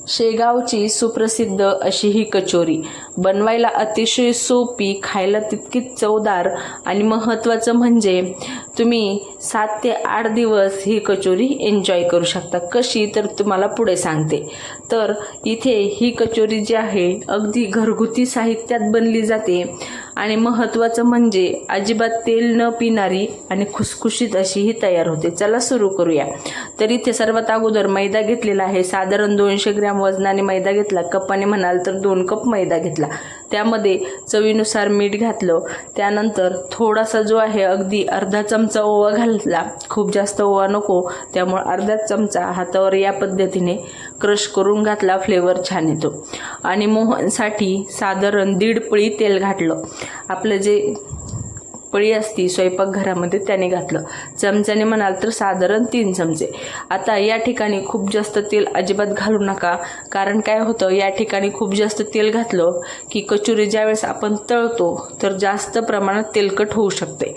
शेगावची सुप्रसिद्ध अशी ही कचोरी बनवायला अतिशय सोपी, खायला तितकीच चवदार आणि महत्त्वाचं म्हणजे तुम्ही 7 ते 8 दिवस ही कचोरी एन्जॉय करू शकता। कशी तर तुम्हाला पुढे सांगते। तर इथे ही कचोरी जी आहे अगदी घरगुती साहित्यात बनली जाते आणि महत्त्वाचं म्हणजे अजिबात तेल न पिणारी आणि खुसखुशीत अशी ही तयार होते। चला सुरू करूया। तर इथे सर्वात अगोदर मैदा घेतलेला आहे, साधारण 200 ग्रॅम वजनाने मैदा घेतला। कपाने म्हणाल तर 2 कप मैदा घेतला। त्यामध्ये चवीनुसार मीठ घातलं। त्यानंतर थोडासा जो आहे अगदी अर्धा चमचा ओवा घातला, खूप जास्त ओवा नको, त्यामुळे अर्धा चमचा हातावर या पद्धतीने क्रश करून घातला, फ्लेवर छान येतो। आणि मोहनसाठी साधारण 1.5 पळी तेल घातलं। आपलं जे पळी असती स्वयंपाकघरामध्ये त्याने घातलं। चमच्याने म्हणाल तर साधारण 3 चमचे। आता या ठिकाणी खूप जास्त तेल अजिबात घालू नका, कारण काय होतं या ठिकाणी खूप जास्त तेल घातलं की कचोरी ज्यावेळेस आपण तळतो तर जास्त प्रमाणात तेलकट होऊ शकते।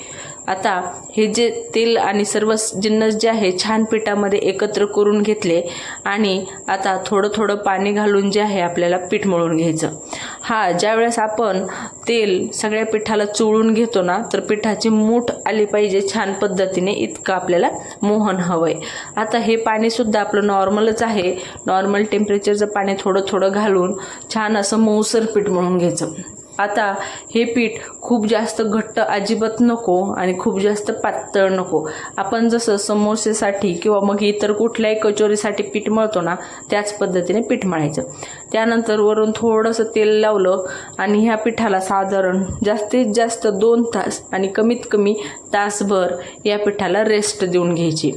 आता हे जे तेल आणि सर्व जिन्नस जे आहे छान पिठामध्ये एकत्र करून घेतले आणि आता थोडं थोडं पाणी घालून जे आहे आपल्याला पीठ मळून घ्यायचं। ज्यावेळेस आपण तेल सगळ्या पिठाला चोळून घेतो ना, तर पिठाची मूठ आली पाहिजे छान पद्धतीने, इतकं आपल्याला मोहन हवंय। आता हे पाणी सुद्धा आपलं नॉर्मलच आहे, नॉर्मल टेम्परेचरचं पाणी थोडं थोडं घालून छान असं मऊसर पीठ मळून घ्यायचं। आता हे पीठ खूप जास्त घट्ट अजिबात नको आणि खूप जास्त पातळ नको। आपण जसं समोसेसाठी किंवा मग इतर कुठल्याही कचोरीसाठी पीठ मळतो ना, त्याच पद्धतीने पीठ मळायचं। त्यानंतर वरून थोडंसं तेल लावलं आणि ह्या पिठाला साधारण जास्तीत जास्त 2 तास आणि कमीत कमी तासभर या पिठाला रेस्ट देऊन घ्यायची।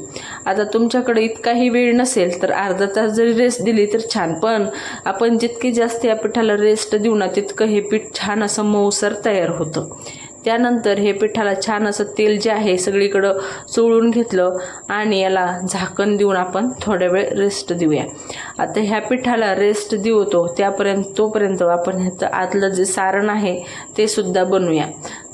आता तुमच्याकडे इतकाही वेळ नसेल तर अर्धा तास जरी रेस्ट दिली तर छान, पण आपण जितकी जास्त या पिठाला रेस्ट देऊ ना तितकं हे पीठ छान असं मऊसर तयार होतं। त्यानंतर हे पिठाला छान असं तेल जे आहे सगळीकडं चोळून घेतलं आणि याला झाकण देऊन आपण थोड्या वेळ रेस्ट देऊया। आता ह्या पिठाला रेस्ट देतो तोपर्यंत आपण ह्याचं आतलं जे सारण आहे ते सुद्धा बनवूया।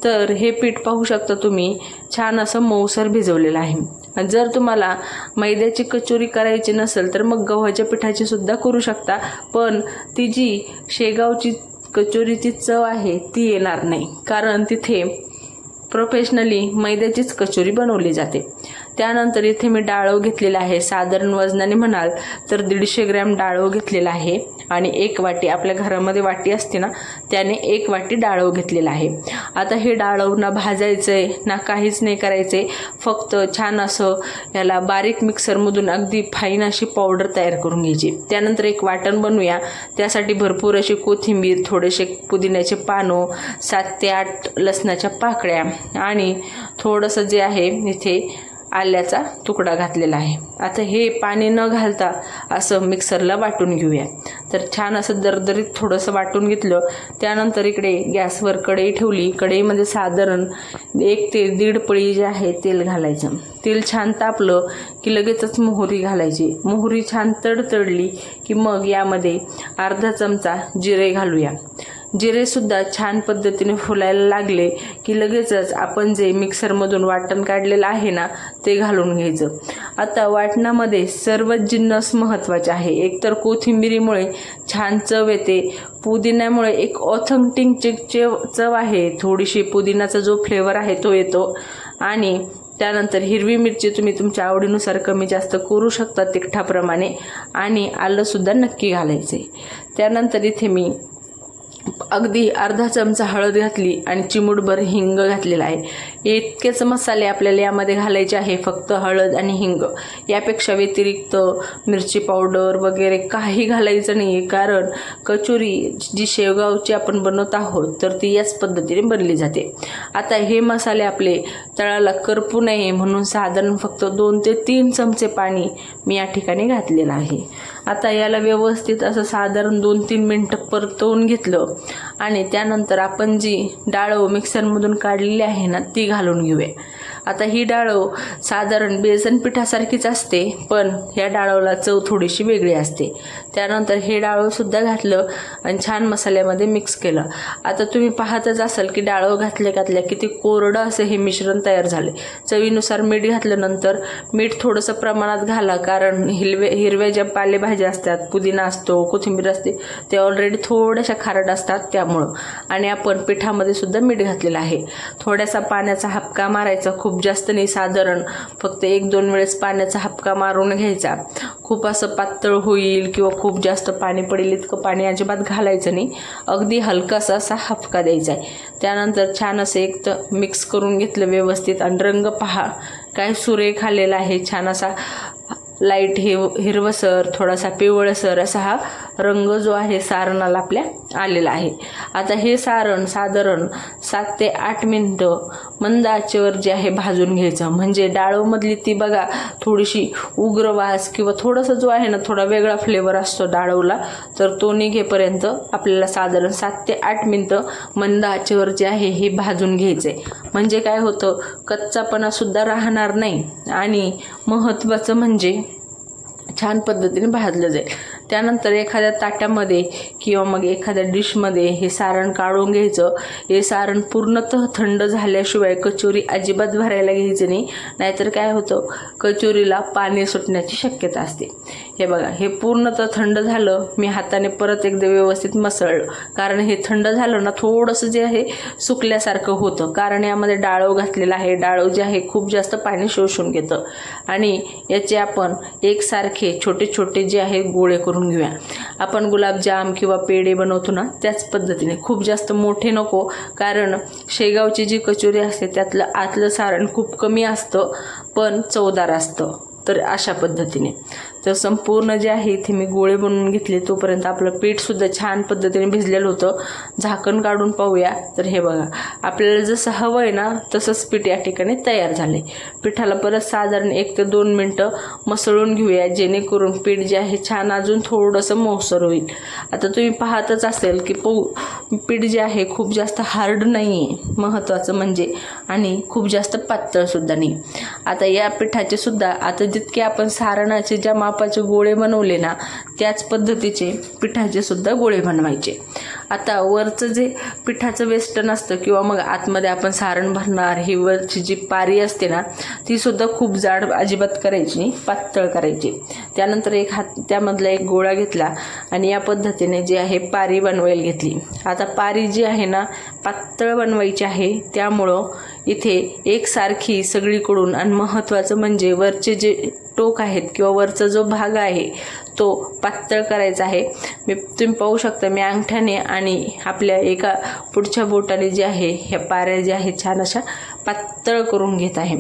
तर हे पीठ पाहू शकता तुम्ही छान असं मऊसर भिजवलेलं आहे। जर तुम्हाला मैद्याची कचोरी करायची नसेल तर मग गव्हाच्या पिठाची सुद्धा करू शकता, पण ती जी शेगावची कचोरीची चव आहे ती येणार नाही, कारण तिथे प्रोफेशनली मैद्याचीच कचोरी बनवली जाते। त्यानंतर इथे मी डाळव घेतलेला आहे, साधारण वजनाने म्हणाल तर 150 ग्रॅम डाळव घेतलेला आहे आणि 1 वाटी, आपल्या घरामध्ये वाटी असते ना त्याने 1 वाटी डाळव घेतलेला आहे। आता हे डाळव ना भाजायचंय ना काहीच नाही करायचंय, फक्त छान असं याला बारीक मिक्सरमधून अगदी फाईन अशी पावडर तयार करून घ्यायची। त्यानंतर एक वाटण बनवूया। त्यासाठी भरपूर अशी कोथिंबीर, थोडेसे पुदिन्याचे पानं, 7 ते 8 लसणाच्या पाकळ्या आणि थोडंसं जे आहे इथे आल्याचा तुकडा घातलेला आहे। आता हे पाणी न घालता असं मिक्सरला वाटून घेऊया। तर छान असं दरदरीत थोडंसं वाटून घेतलं। त्यानंतर इकडे गॅसवर कढई ठेवली। कढईमध्ये साधारण 1 ते 1.5 पळी जे आहे तेल घालायचं। तेल छान तापलं की लगेचच मोहरी घालायची। मोहरी छान तडतडली की मग यामध्ये अर्धा चमचा जिरे घालूया। जिरे सुद्धा छान पद्धतीने फुलायला लागले की लगेचच आपण जे मिक्सरमधून वाटण काढलेलं आहे ना ते घालून घ्यायचं। आता वाटणामध्ये सर्वच जिन्नस महत्त्वाचे आहे। एकतर कोथिंबिरीमुळे छान चव येते, पुदिन्यामुळे एक ऑथेंटिक चव आहे, थोडीशी पुदिनाचा जो फ्लेवर आहे तो येतो, आणि त्यानंतर हिरवी मिरची तुम्ही तुमच्या आवडीनुसार कमी जास्त करू शकता तिखटाप्रमाणे, आणि आलं सुद्धा नक्की घालायचे। त्यानंतर इथे मी अगदी अर्धा चमचा हळद घातली आणि चिमूटभर हिंग घातलेला आहे। इतकेच मसाले आपल्याला यामध्ये घालायचे आहे, फक्त हळद आणि हिंग, यापेक्षा व्यतिरिक्त मिरची पावडर वगैरे काही घालायचं नाही आहे, कारण कचोरी जी शेवगावची आपण बनवत आहोत तर ती याच पद्धतीने बनली जाते। आता हे मसाले आपले तळाला करपू नये म्हणून साधारण फक्त 2 ते 3 चमचे पाणी मी या ठिकाणी घातलेलं आहे। आता याला व्यवस्थित असं साधारण 2-3 मिनिटं परतवून घेतलं आणि त्यानंतर आपण जी डाळ मिक्सरमधून काढलेली आहे ना ती घालून घेऊया। आता ही डाळव साधारण बेसन पिठासारखीच असते, पण ह्या डाळवला चव थोडीशी वेगळी असते. त्यानंतर हे डाळवसुद्धा घातलं आणि छान मसाल्यामध्ये मिक्स केलं. आता तुम्ही पाहतच असाल की डाळव घातल्या किती कोरडं असं हे मिश्रण तयार झाले. चवीनुसार मीठ घातल्यानंतर मीठ थोडंसं प्रमाणात घाला, कारण हिरव्या ज्या पालेभाज्या असतात, पुदिना असतो, कोथिंबीर असते, ते ऑलरेडी थोड्याशा खारट असतात त्यामुळं. आणि आपण पिठामध्ये सुद्धा मीठ घातलेलं आहे. थोड्यासा पाण्याचा हपका मारायचा, खूप जास्त नाही, साधारण फक्त 1-2 वेळेस पाण्याचा हपका मारून घ्यायचा. खूप असं पातळ होईल किंवा खूप जास्त पाणी पडेल इतकं पाणी अजिबात घालायचं नाही, अगदी हलकासा असा हपका द्यायचा आहे. त्यानंतर छान असं एक तर मिक्स करून घेतलं व्यवस्थित. आणि रंग पहा काय सुरेख आलेला आहे, छान असा लाईट हिरवसर, थोडासा पिवळसर असा हा रंग जो आहे सारणाला आपल्या आलेला आहे. आता हे सारण साधारण 7 ते 8 मिनिटं मंद आचेवर जे आहे भाजून घ्यायचं. म्हणजे डाळवमधली ती बघा थोडीशी उग्र वास किंवा थोडंसं जो आहे ना थोडा वेगळा फ्लेवर असतो डाळवला, तर तो निघेपर्यंत आपल्याला साधारण 7 ते 8 मिनिटं मंद आचेवर जे आहे हे भाजून घ्यायचे. म्हणजे काय होतं, कच्चापणासुद्धा राहणार नाही आणि महत्त्वाचं म्हणजे छान पद्धतीने भाजलं जाईल. त्यानंतर एखाद्या ताटामध्ये किंवा मग एखाद्या डिशमध्ये हे सारण काढून घ्यायचं. हे सारण पूर्णतः थंड झाल्याशिवाय कचोरी अजिबात भरायला घ्यायची नाही, नाहीतर काय होतं, कचोरीला पाणी सुटण्याची शक्यता असते. हे बघा, हे पूर्णतः थंड झालं. मी हाताने परत एकदा व्यवस्थित मसळलं, कारण हे थंड झालं ना थोडंसं जे आहे सुकल्यासारखं होतं, कारण यामध्ये डाळव घातलेलं आहे. डाळव जे आहे खूप जास्त पाणी शोषून घेतं. आणि याचे आपण एकसारखे छोटे छोटे जे आहे गोळे करून घेऊया. आपण गुलाबजाम किंवा पेढे बनवतो ना त्याच पद्धतीने. खूप जास्त मोठे नको, कारण शेगावची जी कचोरी असते त्यातलं आतलं सारण खूप कमी असतं पण चवदार असतं. तर अशा पद्धतीने तर संपूर्ण जे आहे इथे मी गोळे बनवून घेतले. तोपर्यंत आपलं पीठसुद्धा छान पद्धतीने भिजलेलं होतं. झाकण काढून पाहूया. तर हे बघा, आपल्याला जसं हवं आहे ना तसंच पीठ या ठिकाणी तयार झाले. पिठाला परत साधारण 1 ते 2 मिनटं मसळून घेऊया, जेणेकरून पीठ जे आहे छान अजून थोडंसं मऊसर होईल. आता तुम्ही पाहतच असेल की पीठ जे आहे खूप जास्त हार्ड नाही आहे, महत्त्वाचं म्हणजे, आणि खूप जास्त पातळसुद्धा नाही. आता या पिठाचे सुद्धा आता जितके आपण सारणाचे ज्या मापाचे गोळे बनवले ना त्याच पद्धतीचे पिठाचे सुद्धा गोळे बनवायचे. आता वरचं जे पिठाचं वेस्टर्न असतं किंवा मग आतमध्ये आपण सारण भरणार, ही वरची जी पारी असते ना ती सुद्धा खूप जाड अजिबात करायची नाही, पातळ करायची. त्यानंतर त्यामधला एक गोळा घेतला आणि या पद्धतीने जी आहे पारी बनवायला घेतली. आता पारी जी आहे ना पातळ बनवायची आहे, त्यामुळं इथे एकसारखी सगळीकडून, आणि महत्त्वाचं म्हणजे वरचे जे टोक आहेत किंवा वरचा जो भाग आहे तो पातळ करायचा आहे. तुम्ही पाहू शकता मी अंगठ्याने आणि आपल्या एका पुढच्या बोटाने जे आहे ह्या पाऱ्या ज्या आहेत छान अशा पातळ करून घेत आहे.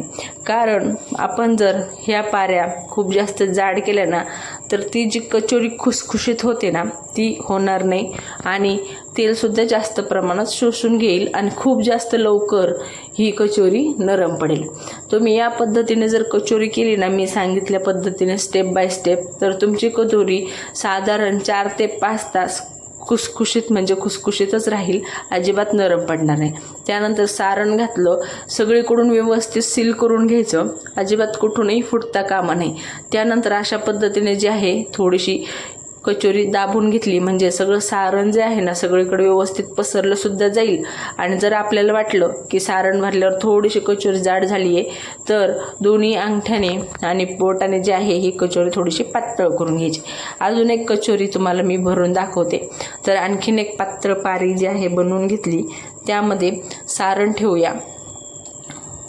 कारण आपण जर ह्या पाऱ्या खूप जास्त जाड केल्या ना तर ती जी कचोरी खुसखुशीत होते ना ती होणार नाही आणि तेलसुद्धा जास्त प्रमाणात शोषून घेईल आणि खूप जास्त लवकर ही कचोरी नरम पडेल. तुम्ही या पद्धतीने जर कचोरी केली ना मी सांगितल्या पद्धतीने स्टेप बाय स्टेप, तर तुमची कचोरी साधारण 4 ते 5 तास खुसखुशीत म्हणजे खुसखुशीतच राहील, अजिबात नरम पडणार नाही. त्यानंतर सारण घातलं, सगळीकडून व्यवस्थित सील करून घ्यायचं, अजिबात कुठूनही फुटता कामा नये. त्यानंतर अशा पद्धतीने जे आहे थोडीशी कचोरी दाबून घेतली, म्हणजे सगळं सारण जे आहे ना सगळीकडे व्यवस्थित पसरलं सुद्धा जाईल. आणि जर आपल्याला वाटलं की सारण भरल्यावर थोडीशी कचोरी जाड झाली आहे तर दोन्ही अंगठ्याने आणि बोटाने जे आहे ही कचोरी थोडीशी पातळ करून घ्यायची. अजून एक कचोरी तुम्हाला मी भरून दाखवते. तर आणखीन एक पातळ पारी जी आहे बनवून घेतली, त्यामध्ये सारण ठेवूया.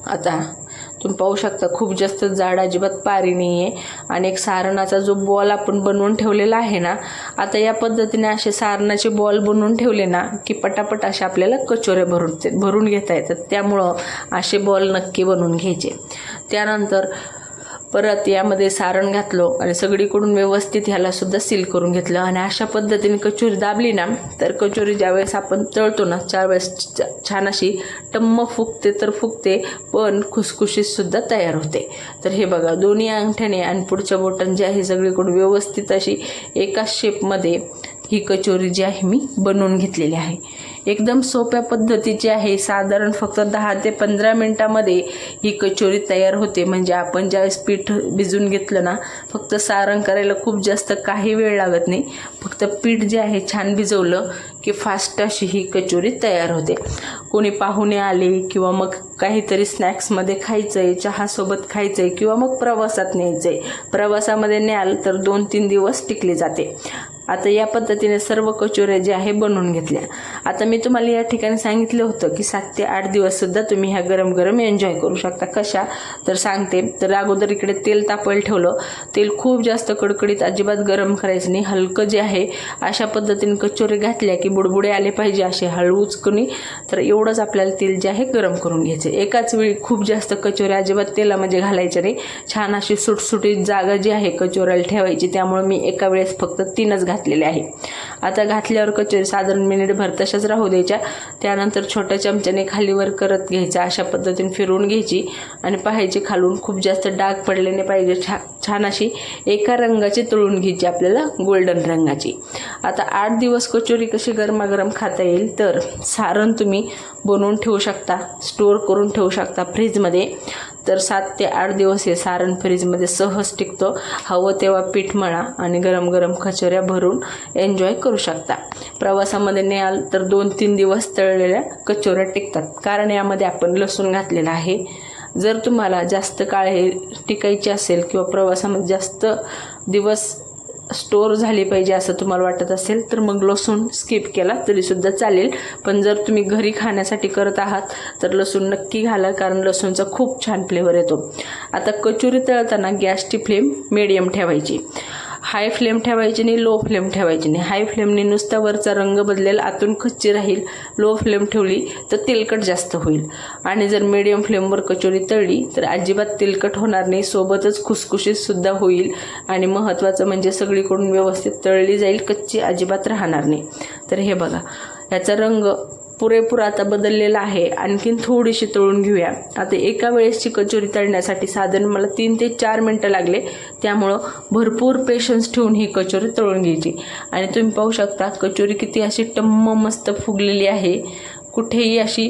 आता तुम्ही पाहू शकता खूप जास्त जाड अजिबात पारी नाही आहे आणि एक सारणाचा जो बॉल आपण बनवून ठेवलेला आहे ना, आता या पद्धतीने असे सारणाचे बॉल बनवून ठेवले ना की पटापट अशा आपल्याला कचोऱ्या भरून घेता येतात. त्यामुळं असे बॉल नक्की बनवून घ्यायचे. त्यानंतर परत यामध्ये सारण घातलो आणि सगळीकडून व्यवस्थित ह्याला सुद्धा सील करून घेतलं. आणि अशा पद्धतीने कचोरी दाबली ना तर कचोरी ज्यावेळेस आपण तळतो ना त्यावेळेस छान अशी टम्म फुगते तर फुगते, पण खुसखुशीत सुद्धा तयार होते. तर हे बघा, दोन्ही अंगठ्याने आणि पुढच्या बोटाने जे आहे सगळीकडून व्यवस्थित अशी एकाच शेपमध्ये ही कचोरी जी आहे मी बनवून घेतलेली आहे. एकदम सोप्या पद्धतीची आहे. साधारण फक्त 10 ते 15 मिनिटामध्ये ही कचोरी तयार होते. म्हणजे आपण ज्यावेळेस पीठ भिजून घेतलं ना, फक्त सारण करायला खूप जास्त काही वेळ लागत नाही. फक्त पीठ जे आहे छान भिजवलं की फास्ट अशी ही कचोरी तयार होते. कोणी पाहुणे आले किंवा मग काहीतरी स्नॅक्समध्ये खायचं आहे, चहासोबत खायचं आहे किंवा मग प्रवासात न्यायचं आहे. प्रवासामध्ये न्याल तर 2-3 दिवस टिकली जाते. आता या पद्धतीने सर्व कचोऱ्या ज्या आहे बनवून घेतल्या. आता मी तुम्हाला या ठिकाणी सांगितलं होतं की 7 ते 8 दिवससुद्धा तुम्ही ह्या गरम गरम एन्जॉय करू शकता. कशा तर सांगते. तर अगोदर इकडे तेल तापायला ठेवलं. तेल खूप जास्त कडकडीत अजिबात गरम करायचं नाही. हलकं जे आहे अशा पद्धतीने कचोरी घातल्या की बुडबुडे आले पाहिजे असे हळूच कमी. तर एवढंच आपल्याला तेल जे आहे गरम करून घ्यायचं. एकाच वेळी खूप जास्त कचोऱ्या अजिबात तेलामध्ये घालायच्या नाही. छान अशी सुटसुटीत जागा जी आहे कचोऱ्याला ठेवायची. त्यामुळे मी एका वेळेस फक्त 3च घातलेले आहे. आता घातल्यावर कचोरी साधारण मिनिटभर तशाच राहू द्यायच्या. त्यानंतर छोट्या चमच्याने खालीवर करत घ्यायचा. अशा पद्धतीने फिरवून घ्यायची आणि पाहायची खालून खूप जास्त डाग पडले नाही पाहिजे. छान अशी एका रंगाची तळून घ्यायची आपल्याला, गोल्डन रंगाची. आता 8 दिवस कचोरी कशी गरमागरम खाता येईल तर सारण तुम्ही बनवून ठेवू शकता, स्टोअर करून ठेवू शकता फ्रीजमध्ये. तर 7 ते 8 दिवस हे सारण फ्रीजमध्ये सहज टिकतं. हवं तेव्हा पीठ मळा आणि गरम गरम कचोऱ्या भरून एन्जॉय करू शकता. प्रवासामध्ये न्याल तर 2-3 दिवस तळलेल्या कचोऱ्या टिकतात. कारण यामध्ये आपण लसूण घातलेलं आहे. जर तुम्हाला जास्त काळ हे टिकायची असेल किंवा प्रवासामध्ये जास्त दिवस स्टोअर झाली पाहिजे असं तुम्हाला वाटत असेल तर मग लसूण स्किप केला तरीसुद्धा चालेल. पण जर तुम्ही घरी खाण्यासाठी करत आहात तर लसूण नक्की घाला, कारण लसूणचा खूप छान फ्लेवर येतो. आता कचोरी तळताना गॅसची फ्लेम मीडियम ठेवायची. हाय फ्लेम ठेवायची नाही, लो फ्लेम ठेवायची नाही. हाय फ्लेमने नुसता वरचा रंग बदलेल, आतून कच्ची राहील. लो फ्लेम ठेवली तर तेलकट जास्त होईल. आणि जर मीडियम फ्लेमवर कचोरी तळली तर अजिबात तेलकट होणार नाही, सोबतच खुसखुशीतसुद्धा होईल. आणि महत्त्वाचं म्हणजे सगळीकडून व्यवस्थित तळली जाईल, कच्ची अजिबात राहणार नाही. तर हे बघा, याचा रंग पुरेपूर आता बदललेला आहे. आणखीन थोडीशी तळून घेऊया. आता एका वेळेसची कचोरी तळण्यासाठी साधारण मला 3 ते 4 मिनटं लागले. त्यामुळं भरपूर पेशन्स ठेवून ही कचोरी तळून घ्यायची. आणि तुम्ही पाहू शकता कचोरी किती अशी टम्म मस्त फुगलेली आहे. कुठेही अशी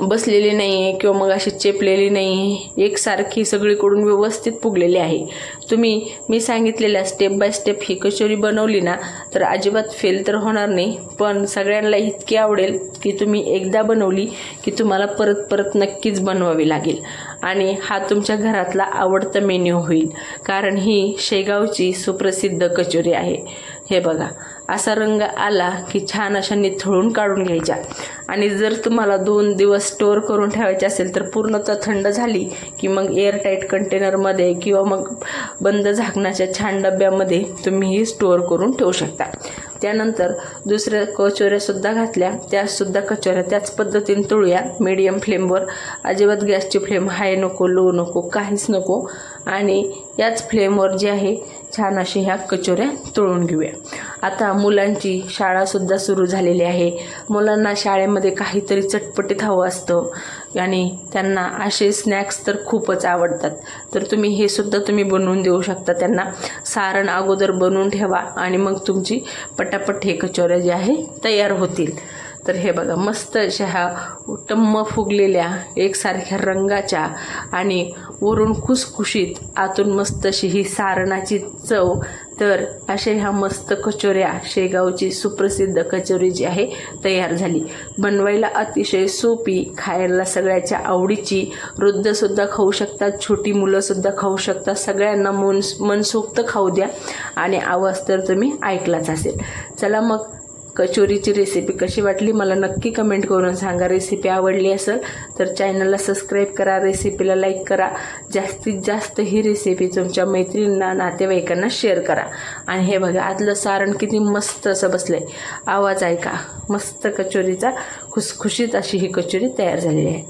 बसलेली नाही आहे किंवा मग अशी चेपलेली नाही आहे. एकसारखी सगळीकडून व्यवस्थित फुगलेली आहे. मी सांगितलेल्या स्टेप बाय स्टेप ही कचोरी बनवली ना तर अजिबात फेल तर होणार नाही. पण सगळ्यांना इतकी आवडेल की तुम्ही एकदा बनवली की तुम्हाला परत परत नक्कीच बनवावी लागेल. आणि हा तुमच्या घरातला आवडता मेन्यू होईल. कारण ही शेगावची सुप्रसिद्ध कचोरी आहे. हे बघा, असा रंग आला की छान अशा निथळून काढून घ्यायच्या. आणि जर तुम्हाला 2 दिवस स्टोअर करून ठेवायचे असेल तर पूर्णतः थंड झाली की मग एअरटाईट कंटेनरमध्ये किंवा मग बंद झाकणाच्या छान डब्यामध्ये तुम्ही ही स्टोअर करून ठेवू शकता. त्यानंतर दुसऱ्या कचोऱ्यासुद्धा घातल्या. त्यासुद्धा कचोऱ्या त्याच पद्धतीने तळूया मीडियम फ्लेमवर. अजिबात गॅसची फ्लेम हाय नको, लो नको, काहीच नको. आणि याच फ्लेमवर जे आहे छान अशी ह्या कचोऱ्या तळून घेऊया. आता मुलांची शाळासुद्धा सुरू झालेली आहे. मुलांना शाळेमध्ये काहीतरी चटपटीत हवं असतं आणि त्यांना असे स्नॅक्स तर खूपच आवडतात. तर तुम्ही हे सुद्धा तुम्ही बनवून देऊ शकता त्यांना. सारण अगोदर बनवून ठेवा आणि मग तुमची पटापट हे कचोऱ्या ज्या आहे तयार होतील. तर हे बघा, मस्त अशा ह्या टम्म फुगलेल्या एकसारख्या रंगाच्या आणि वरून खुसखुशीत, आतून मस्त अशी ही सारणाची चव. तर अशा ह्या मस्त कचोऱ्या, शेगावची सुप्रसिद्ध कचोरी जी आहे तयार झाली. बनवायला अतिशय सोपी, खायला सगळ्याच्या आवडीची. वृद्धसुद्धा खाऊ शकतात, छोटी मुलंसुद्धा खाऊ शकतात. सगळ्यांना मनसोक्त खाऊ द्या. आणि आवाज तर तुम्ही ऐकलाच असेल. चला मग, कचोरीची रेसिपी कशी वाटली मला नक्की कमेंट करून सांगा. रेसिपी आवडली असेल तर चॅनलला सबस्क्राईब करा, रेसिपीला लाईक करा. जास्तीत जास्त ही रेसिपी तुमच्या मैत्रिणींना, नातेवाईकांना शेअर करा. आणि हे बघा, आतलं सारण किती मस्त असं बसलं आहे. आवाज ऐका, मस्त कचोरीचा खुसखुशीत अशी ही कचोरी तयार झालेली आहे.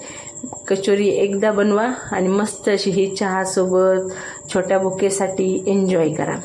कचोरी एकदा बनवा आणि मस्त अशी ही चहासोबत छोट्या बुकेसाठी एन्जॉय करा.